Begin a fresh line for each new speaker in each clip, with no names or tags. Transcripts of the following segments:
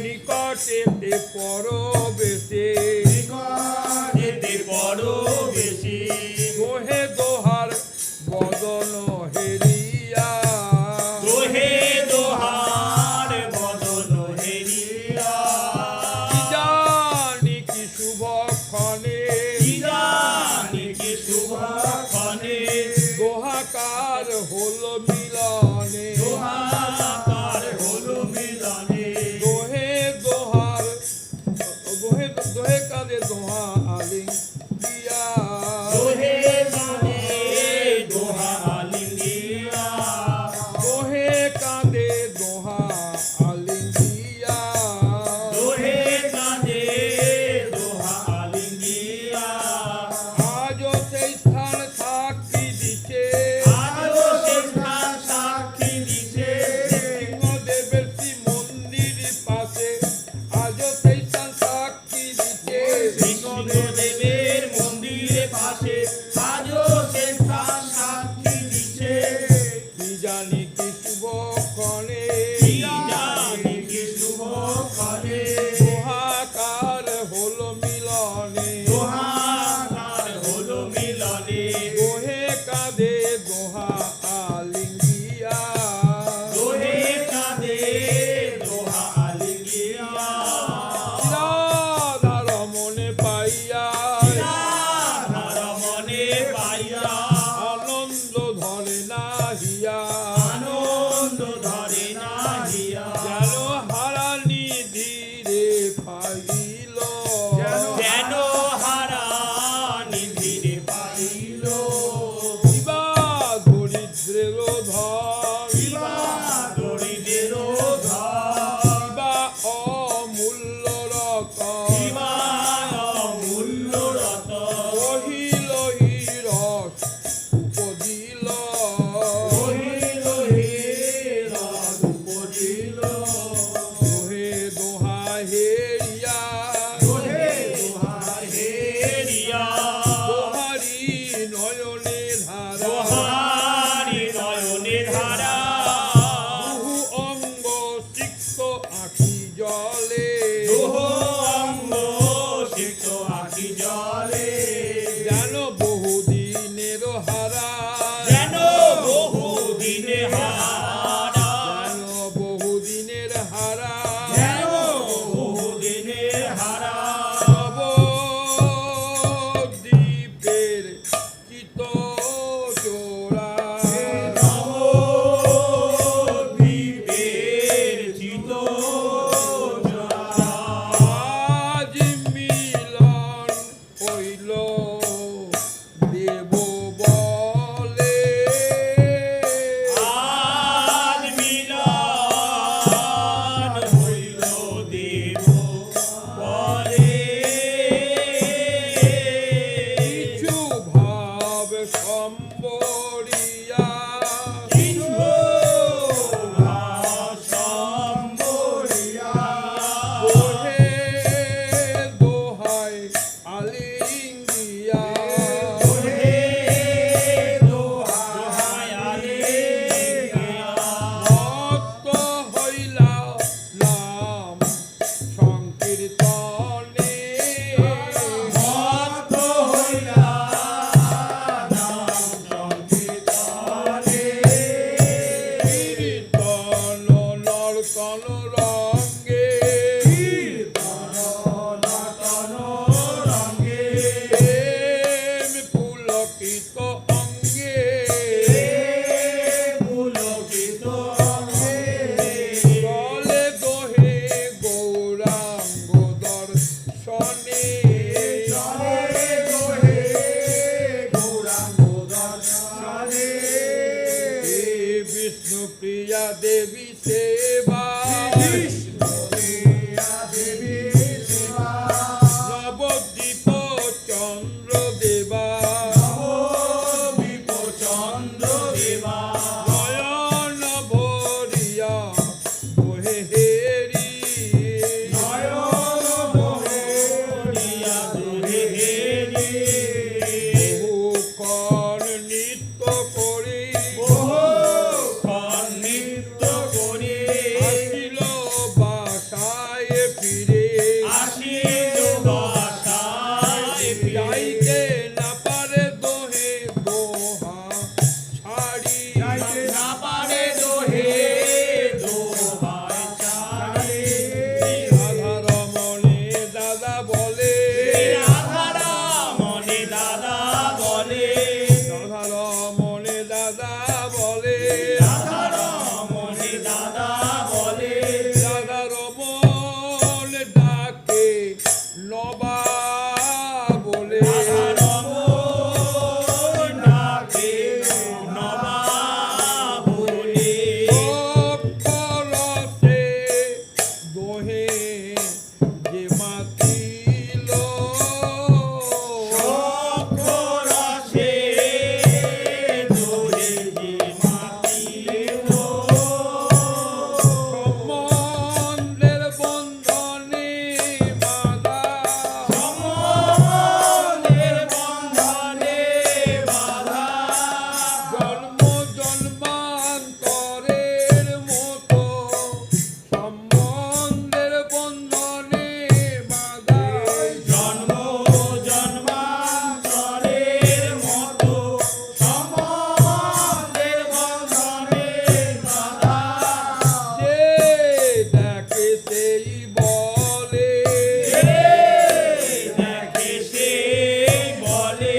নিকটেতে পরবেশে দেবী সেবা নবদ্বীপ চন্দ্র দেবা নয়ন ভরিয়া বহে হেরি বহুক্ষণ নৃত্য করি আসিল বাসায় ফিরে যাইতে না পারে দোহে দোহা ছাড়ি রাধারমণে দাদা বলে রাধারমণে দাদা বলে রাধারমণ ডাকে নবা বলে অক্ষরসে দোহে যে মাতিল সম্বন্ধের বন্ধনে বাঁধা জন্ম জন্মান্তরের মতো সম্বন্ধের বন্ধনে বাঁধা যে দেখে সেই বলে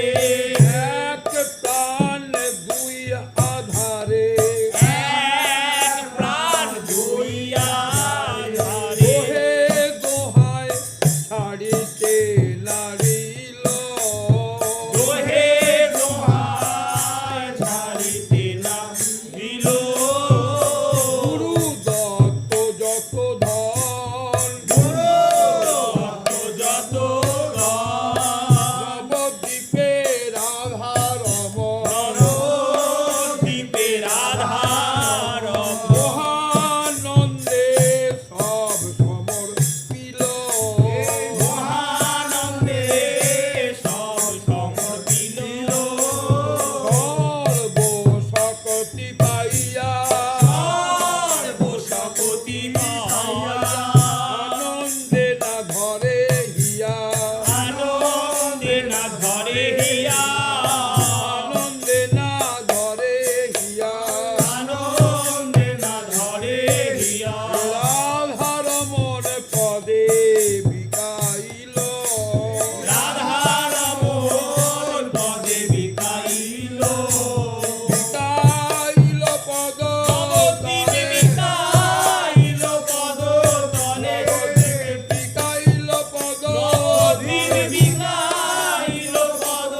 এক প্রাণ দুই আধারে দোহে দোহায় ছাড়িতে নারিল গুরু দত্ত যত ধন নবদ্বীপে রাধারমণ মহানন্দে সব সমর্পিল সর্বশক্তি পাইয়া আনন্দে না ধরে হিয়া আনন্দে না ধরে হিয়া রাধারমণ পদে বিকাইল বিকাইল পদ বিকাইল পদ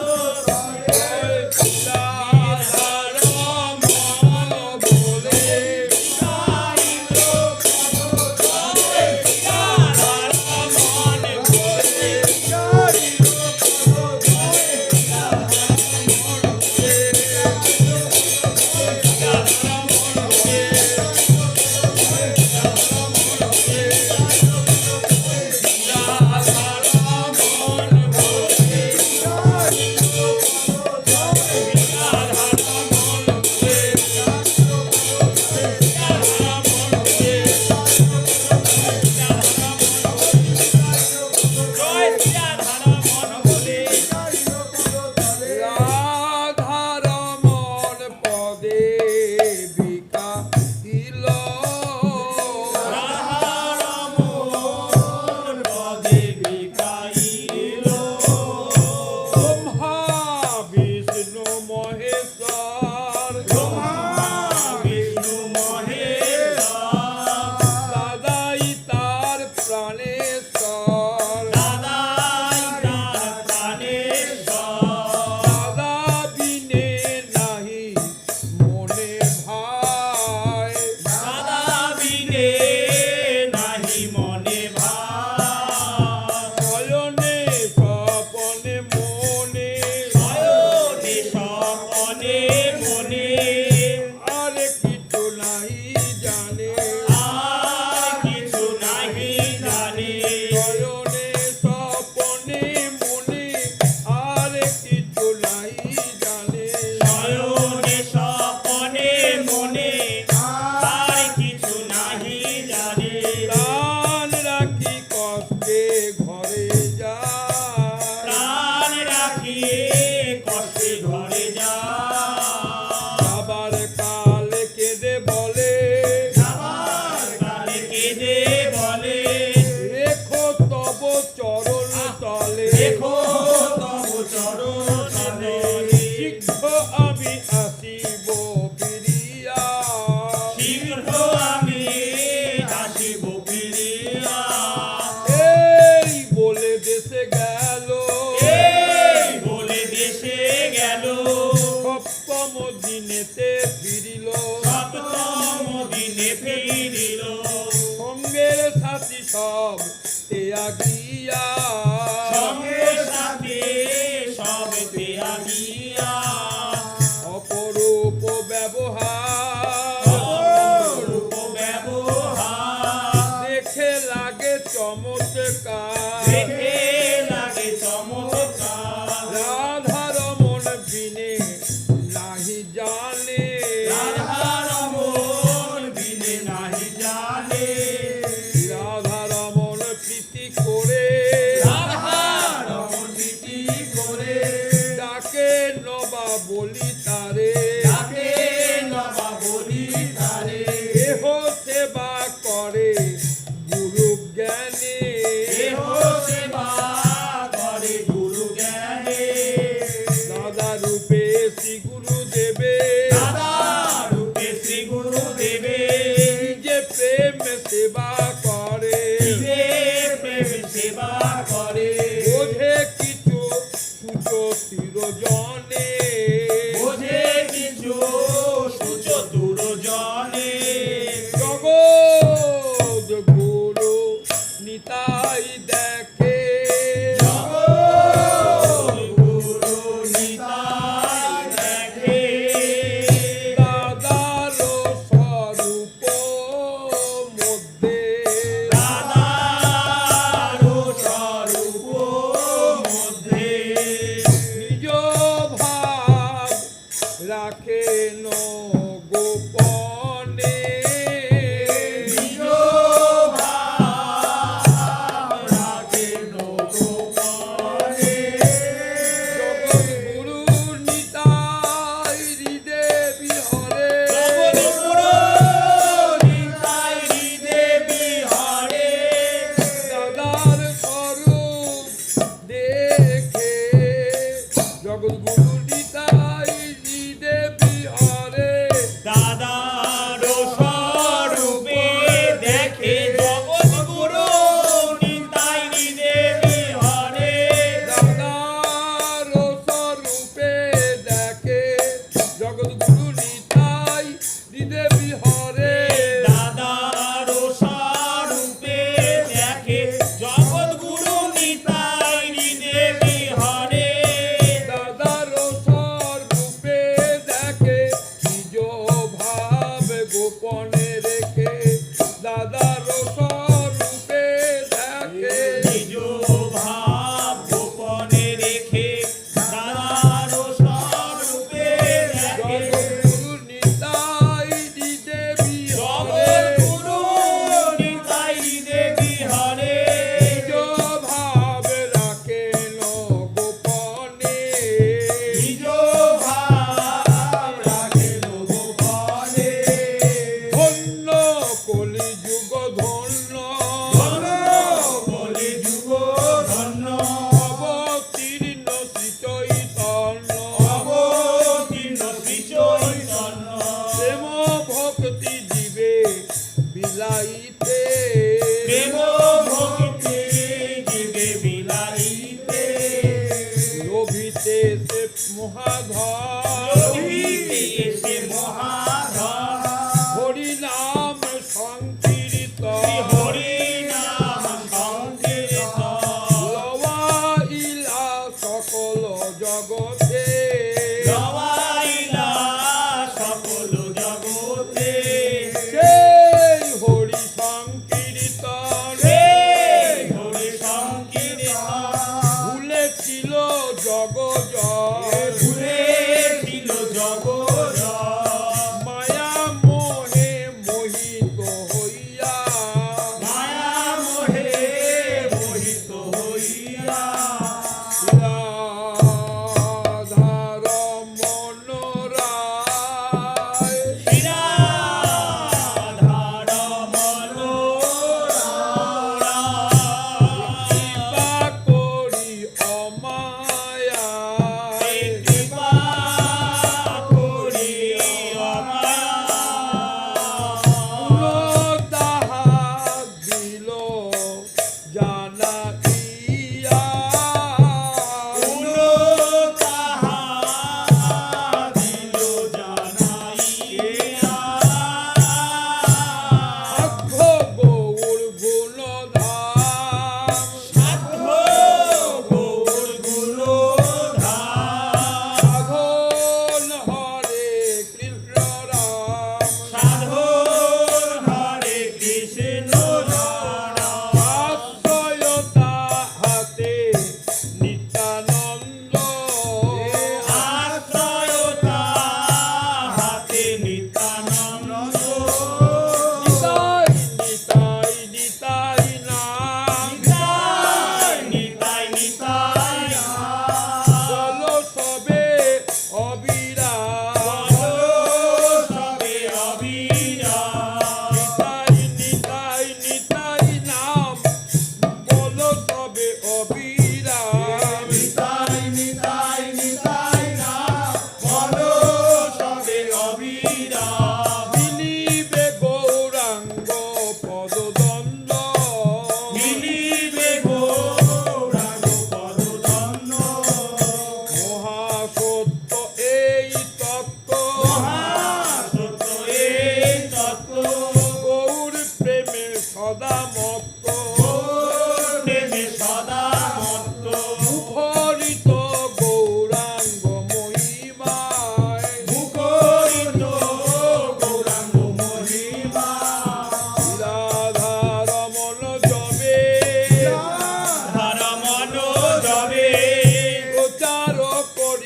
রাখিয়ে কষ্টে ঘরে যায়।
আবার কাল কেঁদে বলে,
আবার কালে কেঁদে বলে,
রেখো তব চরণ তলে,
দেখো তব চরণ তলে,
শীঘ্র আমি আসিব ফিরিয়া।
শীঘ্র আমি আসিব ফিরিয়া।
এই বলে দেশে গেল,
এই বলে দেশে গেল,
সপ্তম দিনেতে ফিরিল।
সপ্তম দিনে ফিরিল,
সঙ্গের সাথী সব ত্যাগিয়া,
সঙ্গে সাথে সব ত্যাগিয়া।
অপরূপ ব্যবহার
অপরূপ ব্যবহার
দেখে লাগে চমৎকার।
দেখে লাগে চমৎকার।
রাধারমণ বিনে নাহি জানে,
রাধারমণ বিনে নাহি জানে,
রাধারমণ প্রীতি করে
রাধারমণ প্রীতি করে,
ডাকে নবা বলি তারে।
তাকে নবা বলি তারে,
দেহ সেবা করে গুরু জ্ঞানে,
দেহ সেবা করে গুরু জ্ঞানে।
দাদা রূপে শ্রী গুরু দেবে,
দাদা রূপে শ্রী গুরু দেবে,
যে প্রেম সেবা করে।
নিজে প্রেম সেবা করে,
বোঝে কিছু সুচো চিরজনে,
বোঝে কিছু সূচ দুর্জনে।
জগৎ গুরু নিতাই দেখে,
জগৎ গুরু নিতাই দেখে,
দাদার স্বরূপ মধ্যে,
দাদার স্বরূপ মধ্যে,
নিজ ভাব রাখেন গোপনে।
নিজ ভাব রাখেন গোপনে।
জগৎগুরু নিতাই হৃদে বিহরে,
জগৎগুরু নিতাই হৃদে বিহারে,
দাদার স্বরূপ দেখে। জগৎগুরু নিতাই হৃদে বিহরে,
দাদার স্বরূপে দেখে। জগৎগুরু নিতাই হৃদে বিহারে,
দাদার স্বরূপে দেখে। জগৎগুরু নিতাই হৃদে বিহরে,
দাদার স্বরূপে দেখে। জগৎগুরু নিতাই হৃদে বিহারে,
দাদার স্বরূপে দেখে। নিজ ভাব গোপনে রেখে, দাদার স্বরূপে দেখে।
নিজ ভাব গোপনে রেখে, দাদার স্বরূপে দেখে।
জগৎগুরু নিতাই হৃদে বিহরে,
জগৎগুরু নিতাই হৃদে বিহারে,
নিজ ভাব রাখেন গোপনে।
নিজ ভাব রাখেন গোপনে।
ধন্য কলি যুগ ধন্য,
ধন্য বলে যুগ ধন্য,
অবতীর্ণ শ্রী চৈতন্য।
অবতীর্ণ শ্রী চৈতন্য।
প্রেম ভক্তি জীবে বিলাইতে,
প্রেম ভক্তি জীবে বিলাইতে,
লোভিতে সে মহাধর।
লোভিতে সে মহাধর।
হরি নাম সংকীর্তন,
হরি নাম সংকীর্তন,
লওয়াইলা সকল জগতে।
লওয়াইলা সকল জগতে।
সেই হরি সংকীর্তন,
সেই হরি সংকীর্তন,
ভুলেছিল জগৎ,
ভুলেছিল জগৎ।
মায়া মোহে মোহিত হইয়া।
মায়া মোহে মোহিত হইয়া।
রাম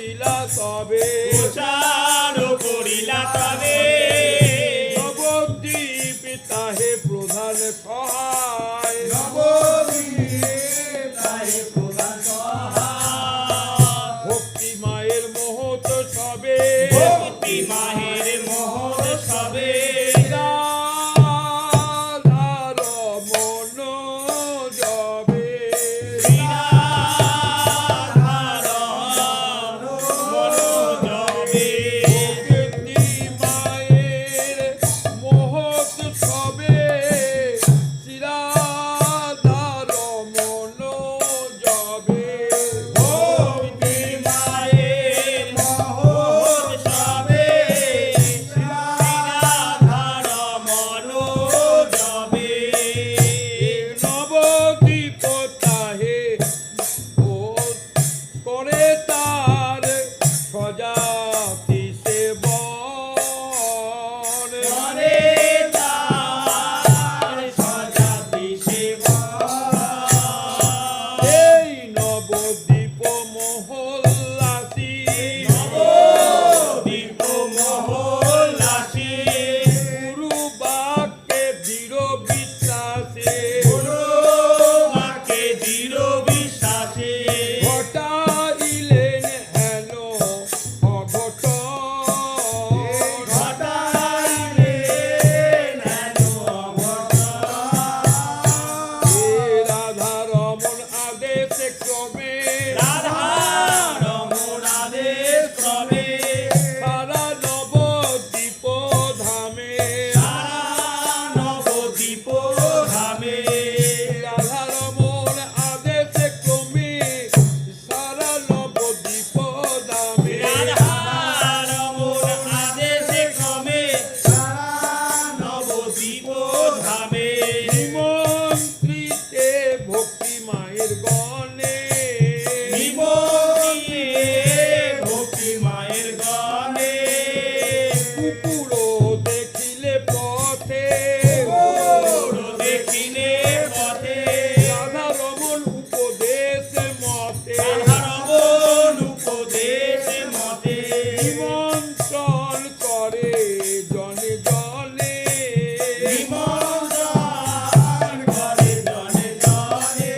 করিলা তবে
প্রচার করিলা তবে
নবদ্বীপ তাহে প্রধান সহায় ভক্তি মায়ের মহৎ সবে
ভক্তি মাহের মোহন সবে
রাধার মন যাবে
শ্রীরাধার মনোজবে
ভক্তি মায়ের মহৎ সবে রাধার মন যাবে
ভক্তি মায়ের মোহন সবে শ্রীরাধার মনোজবে
নবদ্বীপ তাহে করে তার সজাতি সেবন
করে তার সজাতি সেবা
এই নবদ্বীপ মহল্লাসী
নবদ্বীপ মহল্লাসী
গুরু বাক্যে দৃঢ় বিশ্বাসে
গুরুবাকে দৃঢ় বিশ্বাসে
ঘটাইলেন হেন অঘটন
ঘটাইলেন হেন অঘটন।
রাধা রমন আদেশ ক্রমে
রাধারমণ আদেশ ক্রমে
সারা নবদ্বীপ ধামে
সারা নবদ্বীপ ধামে
রাধা রমন আদেশ ক্রমে সারা নবদ্বীপ ধামে
রাধারমণ আদেশে ক্রমে সারা নবদ্বীপ ধামে
নিমন্ত্রিতে ভক্তি মায়ের গণে
নিমন্ত্রিতে ভক্তি মায়ের গণে
কুকুরো দেখিলে পথে
গৌর দেখিলে পথে
রাধা রমন উপদেশ মতে
রাধারমণ উপদেশ মতে
নিমন্ত্রণ করে জনে জনে
নিমন্ত্রণ করে জনে জনে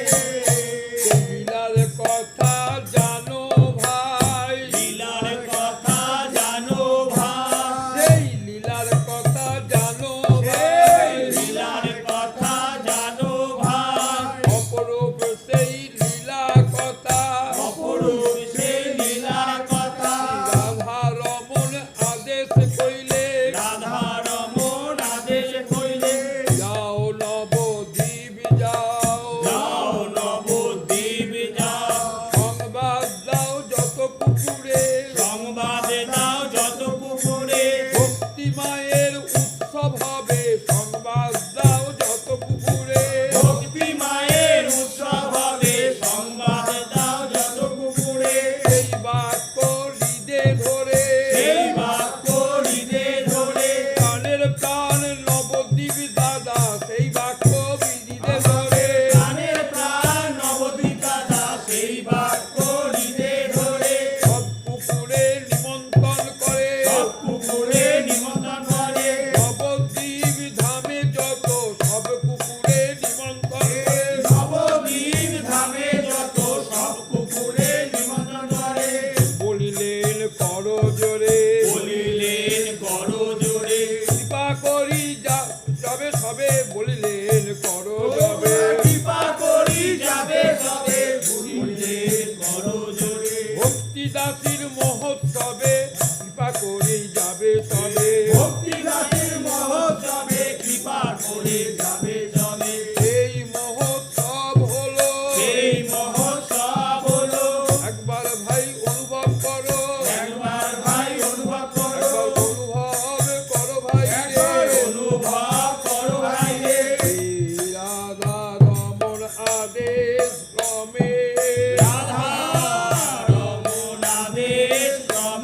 লীলার কথা জানো ভাই
লীলার কথা জানো ভাই
সেই লীলার কথা জানো ভাই
লীলার কথা জানো ভাই
অপরূপ সেই লীলা কথা
অপরূপ সেই লীলার কথা
রাধা রমন আদেশ কইলে
রাধারমণ আদেশ কইলে
যাও নবদ্বীপ যাও
যাও নবদ্বীপ যাও
সংবাদ দাও যত কুকুরে
সংবাদ দাও যত কুকুরে
ভক্তি মায়ের উৎসব হবে সংবাদ দাও যত কুকুরে
ভক্তি মায়ের উৎসব হবে সংবাদ দাও যত কুকুরে
সেই বাক্য হৃদে ধরে
সেই বাক্য হৃদে ধরে
প্রাণের প্রাণ নবদ্বীপ দাদা সেই বাক্য হৃদে ধরে
প্রাণের প্রাণ নবদ্বীপ দাদা সেই বাক্য হৃদে ধরে
সব কুকুরে নিমন্ত্রণ করে
সব কুকুরে নিমন্ত্রণ করে
নবদ্বীপ ধামে যত সব কুকুরে নিমন্ত্রণ করে
নবদ্বীপ ধামে যত সব কুকুরে নিমন্ত্রণ করে
বলিলেন করো জোরে
বলিলেন করো জোরে
কৃপা করি যাবে সবে বলিলেন করো যাবে
কৃপা করি যাবে সবে বলিলেন করো জোরে
ভক্তি দাসীর মহোৎসবে কৃপা করি যাবে সবে
ভক্তি দাসের মহোৎসবে কৃপা করে যাবে সবে
এই মহোৎসব হলো
এই মহোৎসব হলো
একবার ভাই অনুভব করো
একবার ভাই অনুভব করো
অনুভব করো ভাই
একবার
রে
অনুভব করো ভাই রে
এই রাধা রমন আদেশ ক্রমে
রাধারমণ আদেশ ক্রমে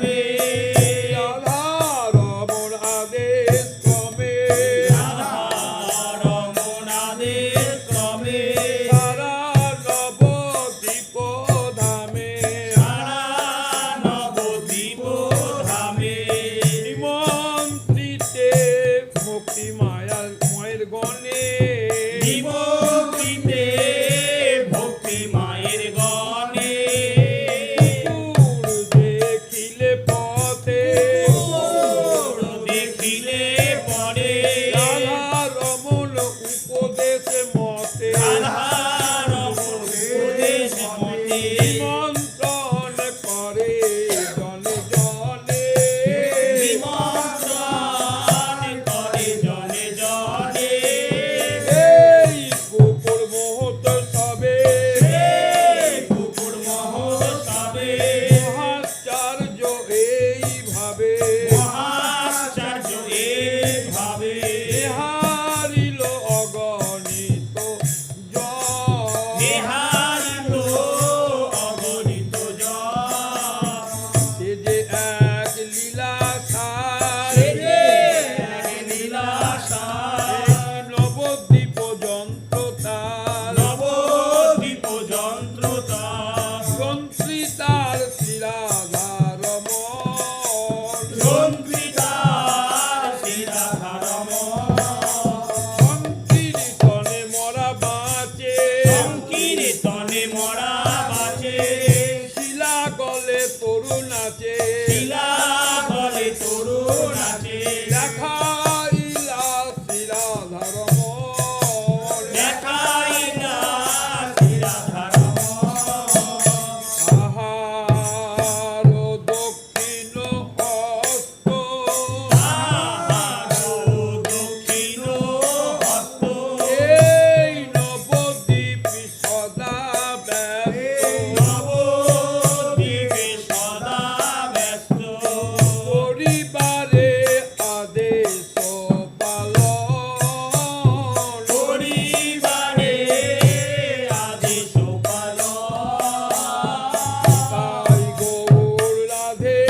নাচে
শিলা বলে তরুণ আছে
দেখাইলা শিরাধার মন
দেখাই না শিরাধারম
তাহার দক্ষিণ হস্ত
তাহারও দক্ষিণ হস্ত
এই নবদ্বীপ সদা ব্যস্ত
নবদ্বীপে সদা ব্যস্ত
পরিবারে আদেশ পালন
পরিবারে আদেশ পালন
তাই গৌর রাধে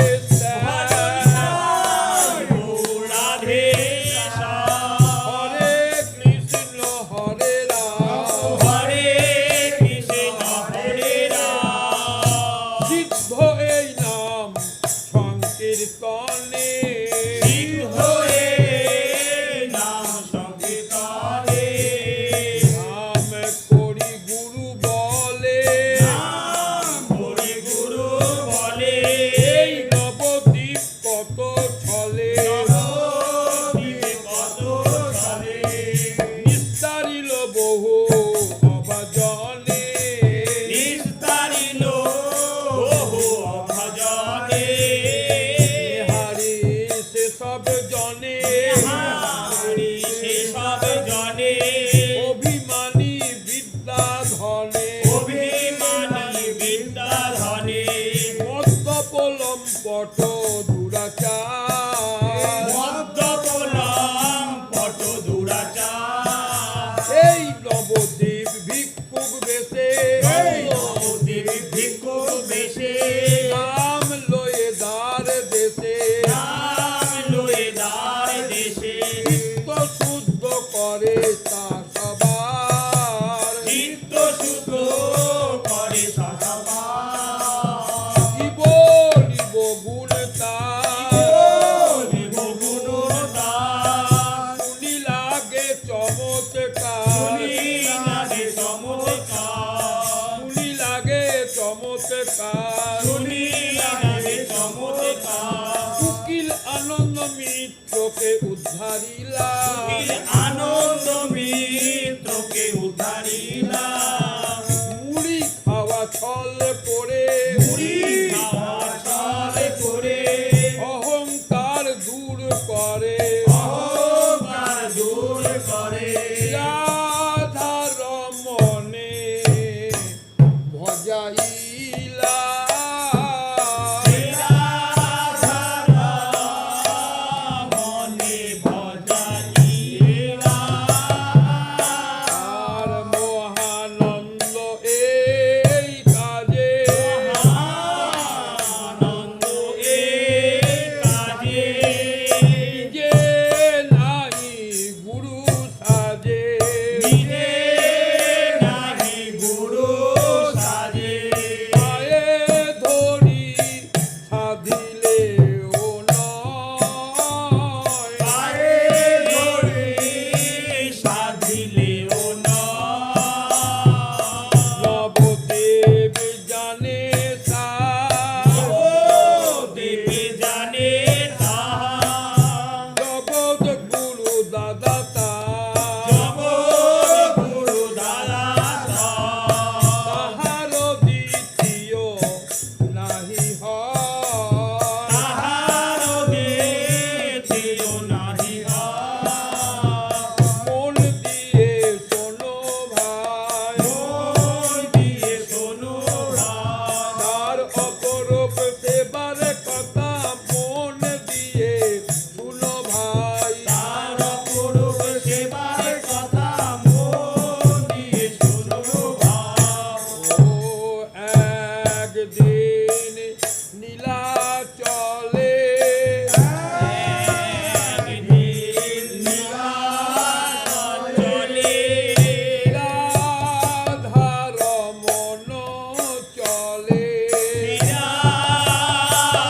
রাধে
হরে কৃষ্ণ হরে রাম
হরে কৃষ্ণ হরে রাম
সিদ্ধ এই নাম সংকীর্তনে
সিদ্ধ হয়ে নাম সংকীর্তনে
নাম করি গুরু বলে
নাম হরি গুরু বলে
এই নবদ্বীপ কত ছলে
নবদ্বীপে কত চলে
নিস্তারিল বহু অভাজনে
নিস্তারিল বহু অভজনে
হারি সে সব জনে
হারি সেসব জনে
অভিমানী বিদ্যা ধনে
অভিমানী বিদ্যাধনে
মদ্যপলম পট দুরাচার
মদ্যপলম পট দুরাচার
এই নবদ্বীপ ভিক্ষুক বেশে
নবদ্বীপ ভিক্ষুক বেশে
নাম লয়ে দ্বার দেশে
নাম লয়ে দ্বার দেশে
চিত্ত শুদ্ধ করে তা সবার
চিত্ত শুদ্ধ করে সদাবার
কি বলিব গুণ তার শুনি লাগে চমৎকার শুনি লাগে চমৎকার উকিল আনন্দ মিত্রকে উদ্ধারিলা
আনন্দ মিত্রকে উদ্ধারিলা
মুড়ি খাওয়া ছল করে
মুড়ি খাওয়া ছল করে
অহংকার দূর করে
অহংকার দূর করে
রাধার মনে ভজাইলা
মনে ভজাইলা
আর মহানন্দ এই কাজে
আনন্দ এ কাজে
যে নাহি গুরু সাজে
নিজে নাহি গুরু সাজে
পায়ে ধরি সাধিলে ও নয়
পায়ে ধরে সাধিলেও
নবদেব জানে তা
দেবে জানে তাহা
জগৎ গুরু দাদা তা
জগৎ গুরু দাদা
তাহার দ্বিতীয় নাহি হয়
তাহার দ্বিতীয় নাহি
মন দিয়ে শোনো ভাই
মন দিয়ে শোনো ভাই
তার অপরূপ সেবার কথা মন দিয়ে শুনো ভাই
তার অপরূপ সেবার কথা মন দিয়ে শোনো ভাই
ও একদিন নীলাচলে
একদিন নীলাচলে
রাধার মন চলে
রাধার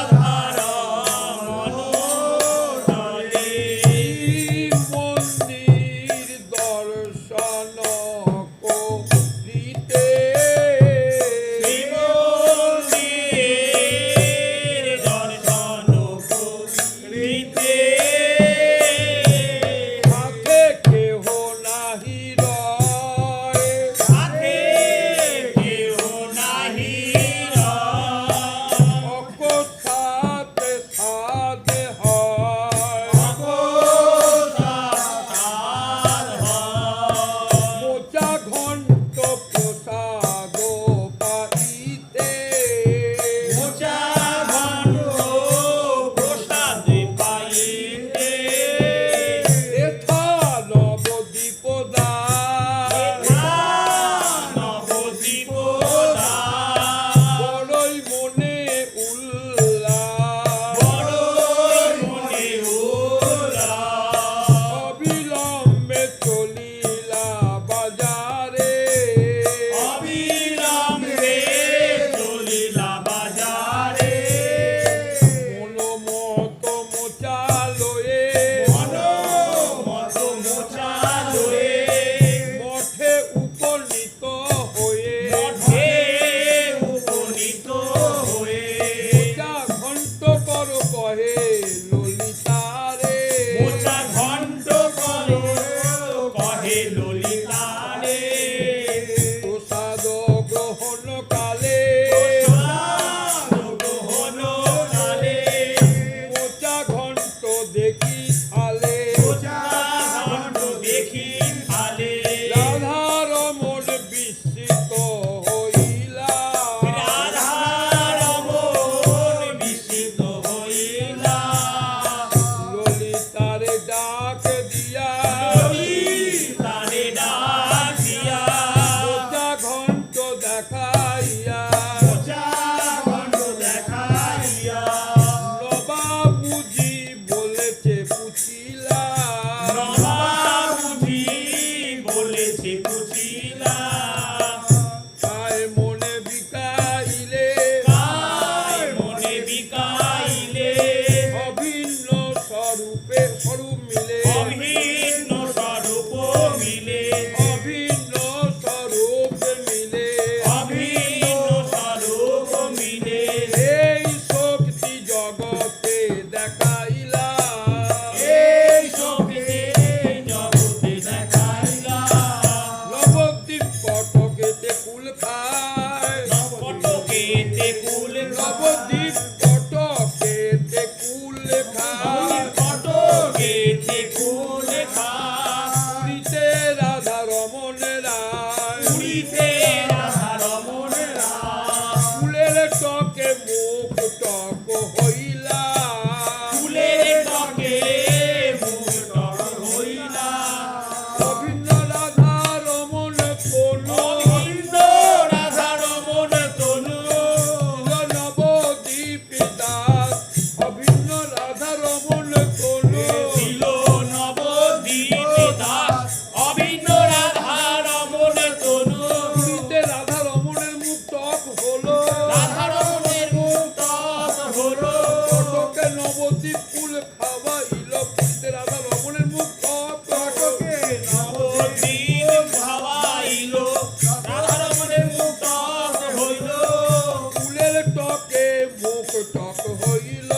হইল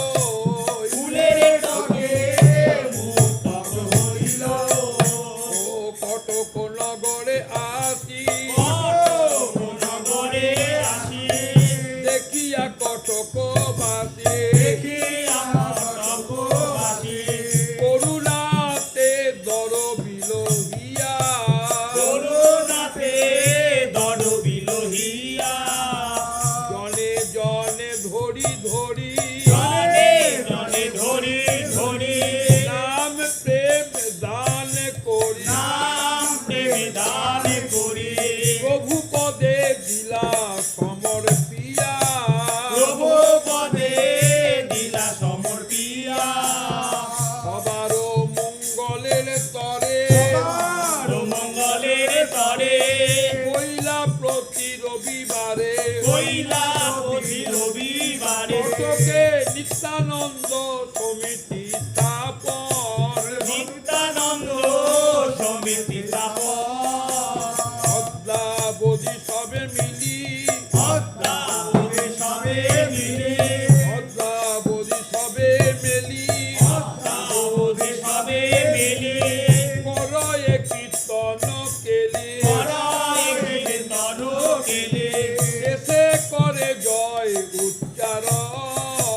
ফুলের টকে মুক্তক হইল
ও কটক নগরে আসি
কটক নগরে আসি
দেখিয়া কটক বাসি
দেখি আমার কটকবাসী
করুণাতে দর বিলোহিয়া
করুণাতে দড় বিলোহিয়া
জনে জনে ধরি ধরি
জনে জনে ধরি ধরি
নাম প্রেম দান করি
নাম প্রেমে দান করি
প্রভু পদে দিলা সমর পিয়া
প্রভু পদে দিলা সমর্পিয়া
সবার মঙ্গলের তরে
সবার মঙ্গলের তরে
কইলা প্রতি রবিবারে
কইলা প্রতি রবিবারে
কটকে নিত্যানন্দ সমিতি স্থাপন
নিত্যানন্দ সমিতি স্থাপন
অদ্যাবধি সবে মিলি
অদ্যাবধি সবে মিলি
অদ্যাবধি সবে মেলি
অদ্যাবধি সবে মিলি
করয়ে কীর্তন কেলি
করায় কীর্তন কেলি
শেষে করে জয় উচ্চারণ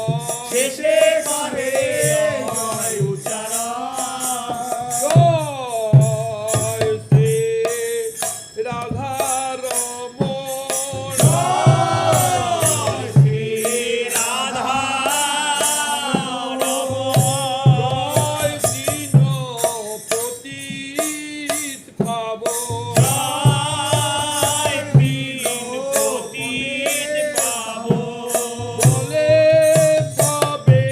শেষে করে জয় উচ্চারণ
জয় শ্রী রাধারমণ
জয় শ্রী রাধা
জয় দীন পতিত পাবন
জয় দীন পতিত পাবন
বলে সবে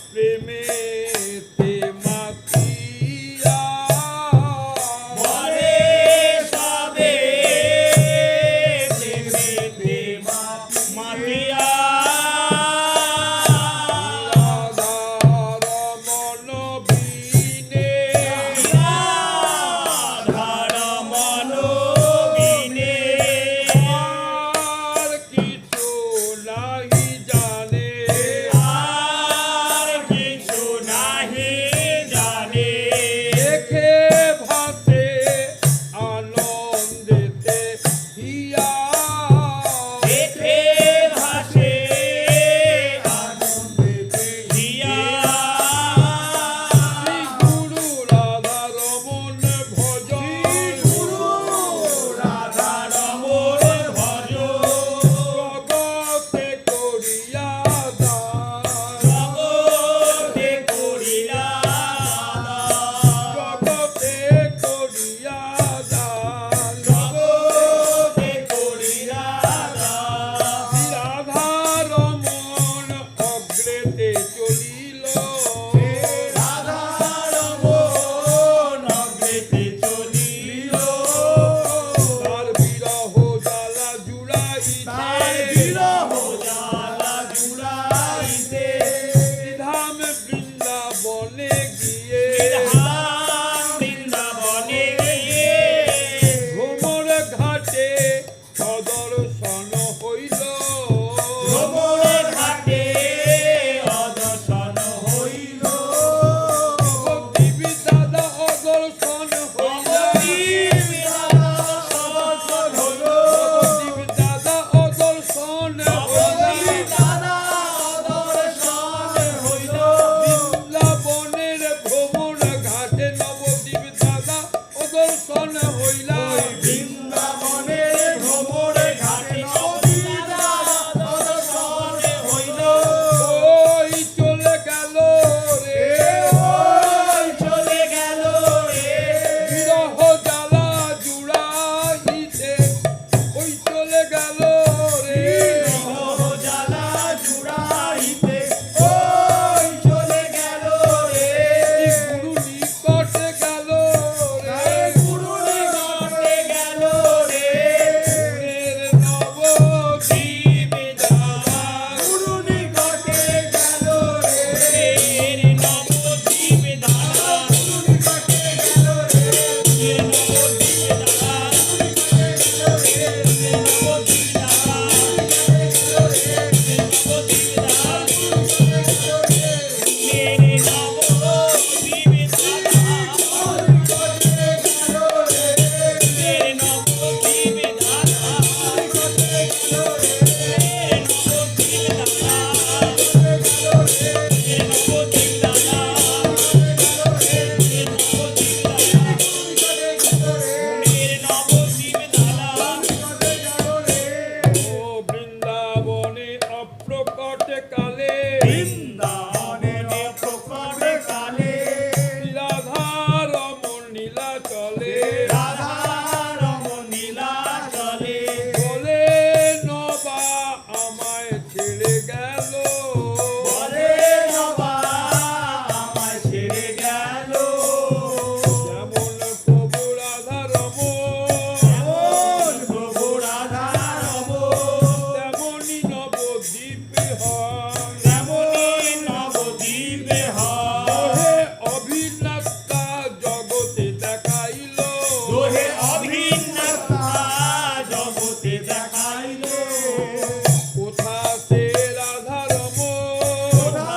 প্রেমেতে মাতিয়া
বলে সবে প্রেমেতে মাতিয়া
রাধারমণ বিনে
রাধারমণ বিনে
আর কিছু নাহি জানে
আর কিছু নাহি জানে
দেখে ভাসে আনন্দেতে হিয়া
দেখে ভাসে আনন্দেতে হিয়া
শ্রী গুরু রাধারমণ ভজ
গুরু রাধারমণ ভজ
জগতে করিয়া দান
জগতে করিলা
জগতে করিয়া দান
জগতে করিলা
শ্রী রাধারমণ অগ্রেতে চলিল
রাধারমণ অগ্রেতে চলিল
তার বিরহ জ্বালা জুড়াইতে
তার বিরহ জ্বালা জুড়াইতে
ধাম বৃন্দাবনে গিয়ে
বিধান বৃন্দাবনে গিয়ে
ভ্রমর ঘাটে সদর্শন হইল
ভ্রমর ঘাটে অদর্শন
কালে
বৃন্দাবনে প্রকটে কালে
রাধা রমণ লীলা চলে
রাধা রমণ লীলা চলে
বলে নবা আমায় ছেড়ে গেল
বলে নবা আমায় ছেড়ে গেল
যেমন প্রভু রাধা রমণ
এমন প্রভু রাধা রমণ
তেমনি নবদ্বীপে হয়
তেমনি নবদ্বীপে হয়
ওহে অভিন্নাস্তা জগতে দেখাইল
দোহে অভিন্নতা জগতে দেখাইল
কোথা সে রাধা রমণ
কোথা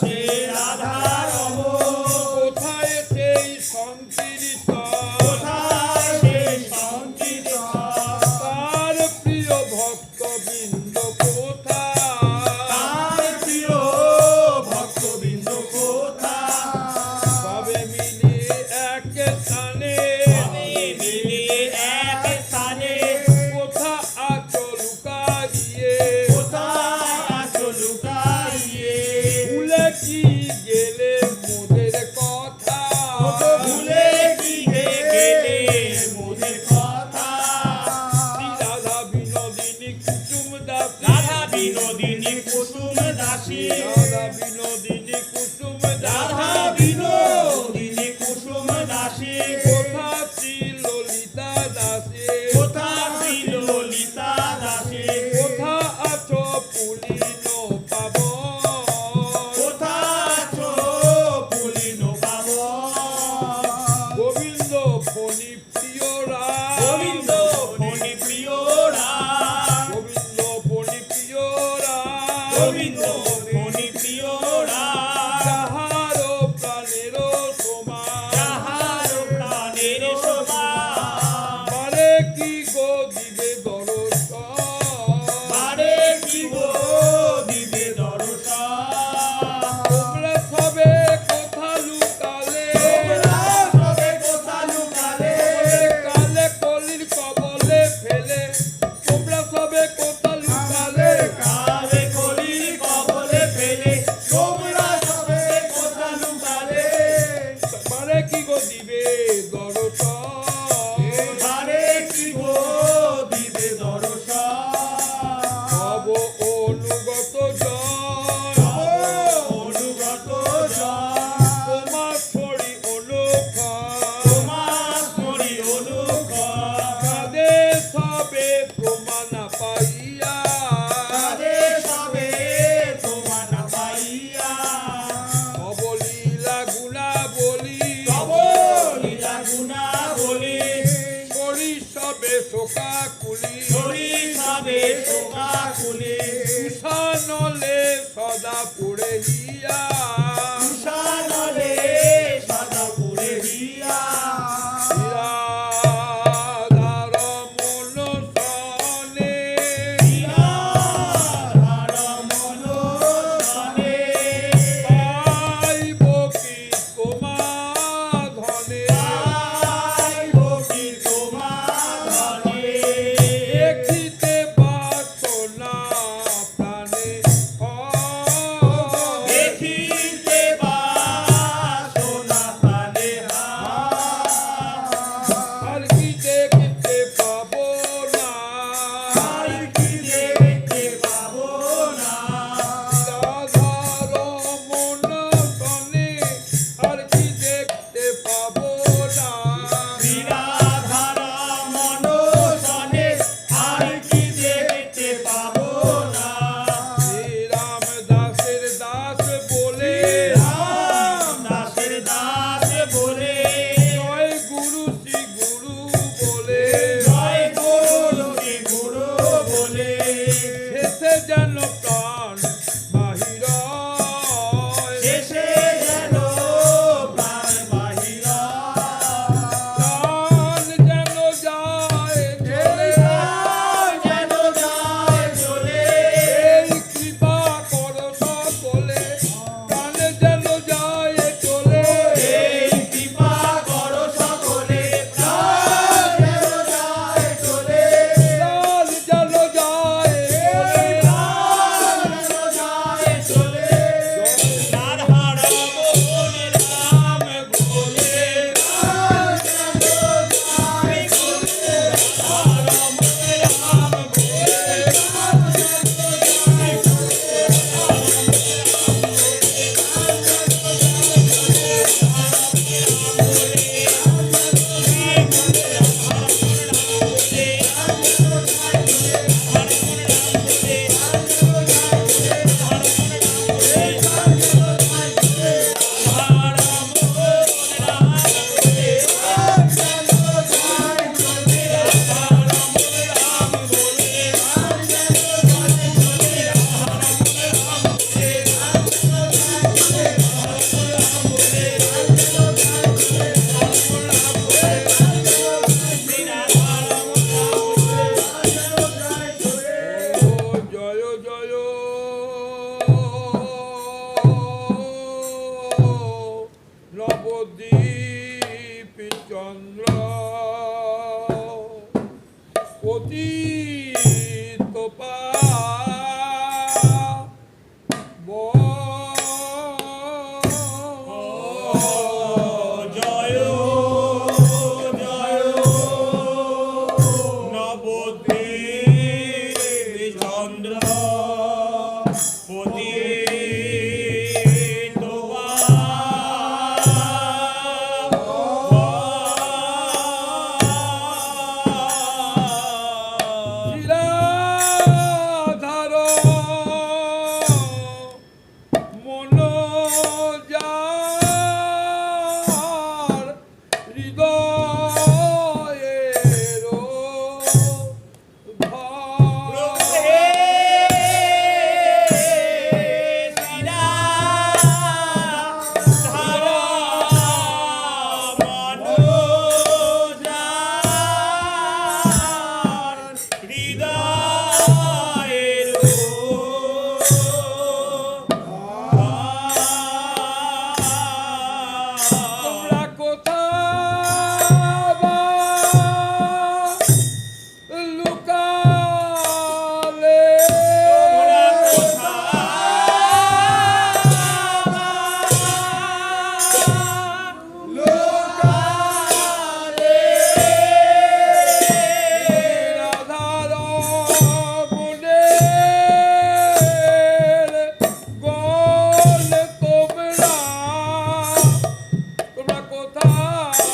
সে রাধা রমণ
কোথায় সেই সংকীর্তন
কোথায় সেই সংকীর্তন
তার প্রিয় ভক্তবৃন্দ কোথায়
তার প্রিয় ভক্তবৃন্দ কোথায়
সবে মিলে এক স্থানে
সবে মিলিয়ে এক স্থানে
কোথা আছো লুকাইয়ে
কোথায় আছো লুকাইয়ে
ভুলে কি গেলে মোদের কথা
ভুলে কি গেলে মোদের কথা
শ্রী রাধা বিনোদিনী কুসুম দাসী
রাধা বিনোদিনী কুসুম দাসী
রাধা বিনোদিনী কুসুম
রাধা
দাসী
বিনোদিনী কুসুম দাসী
কোথা শ্রী ললিতা দাসী
কোথা ছিল ললিতা দাসী
কোথা আছো পুলিন পাবন
কোথা আছো পুলিন পাবন
গোবিন্দ ফণি প্রিয়রা
গোবিন্দ ফণি প্রিয়রা
গোবিন্দ ফণি প্রিয়রা
গোবিন্দ ফণি প্রিয়রা
যাহার প্রাণের সমান
যাহার প্রাণের শোভা
পারে কি গো দিবে দর্শন
পারে কি গো দিবে দর্শন
তোমরা সবে কোথা লুকালে
তোমরা সবে কোথা লুকালে
কালে কলির কবলে ফেলে তোমরা সবে কোথা লুকালে
কালে কলির কবলে ফেলে তোমরা সবে কোথা লুকালে
পারে কি গো দিবে দর্শন
পারে কি গো দিবে দর্শন
ভব অনুগত জন
অনুগত জন
তোমার ছড়ি অনুক্ষণ
তোমার করি অনুগ্রহ
কাদের সবে প্রমাণ পাইয়া
কাদে সবে তোমার না পাইয়া
অবলীলা গুণা বলি
তব লীলা গুণা বলি
করি সবে শোকা কুলি
করি সবে শোভা কুলি
উষানলে সদা পুরে হিয়া
উষানলে সদা পুরে হিয়া
রাধার মন সনে
রাধার মনোরণে
পাইব কি তোমার ধনে
পাইব কি তোমার ধনে
দেখিতে বাসনা প্রাণে
দেখি
পতিত
জয় জয় নবদ্বীপ চন্দ্র পতিত
শিরাধার মনোজার হৃদয়ের তোমরা কোথায় লুকালে রাধার মনের গল তোমরা কোথায়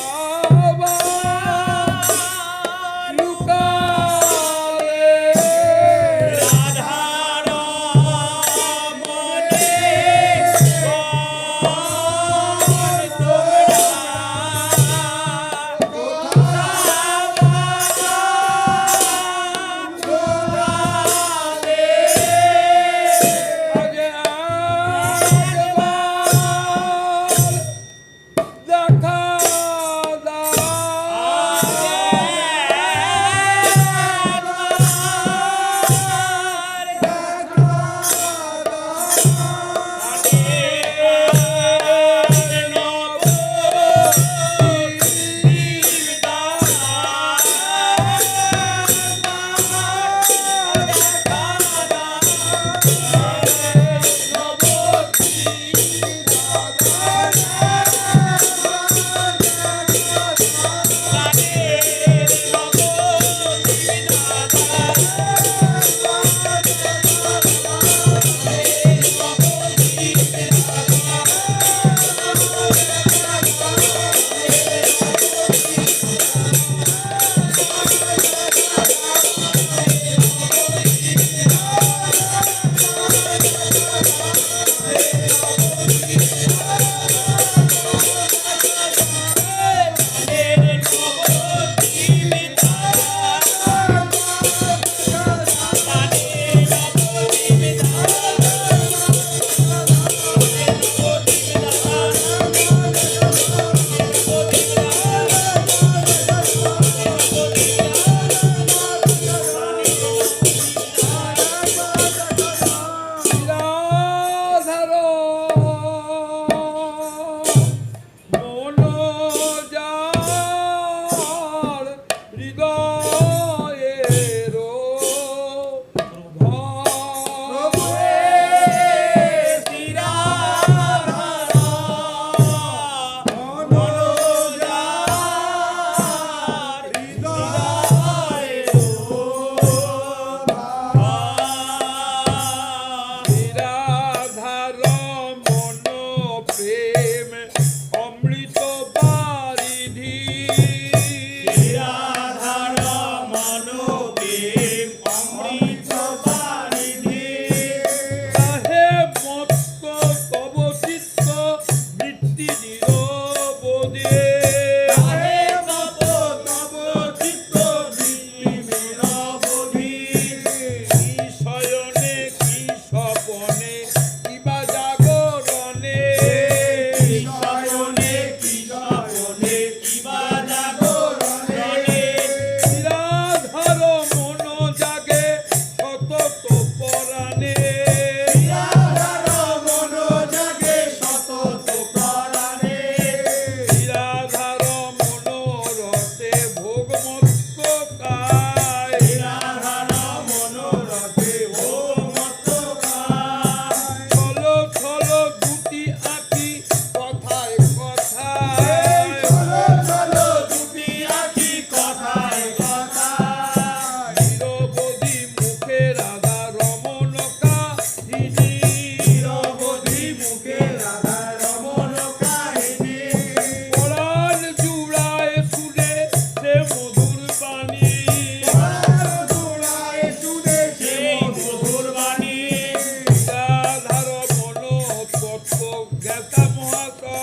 প্রজ্ঞাতা মহাশয়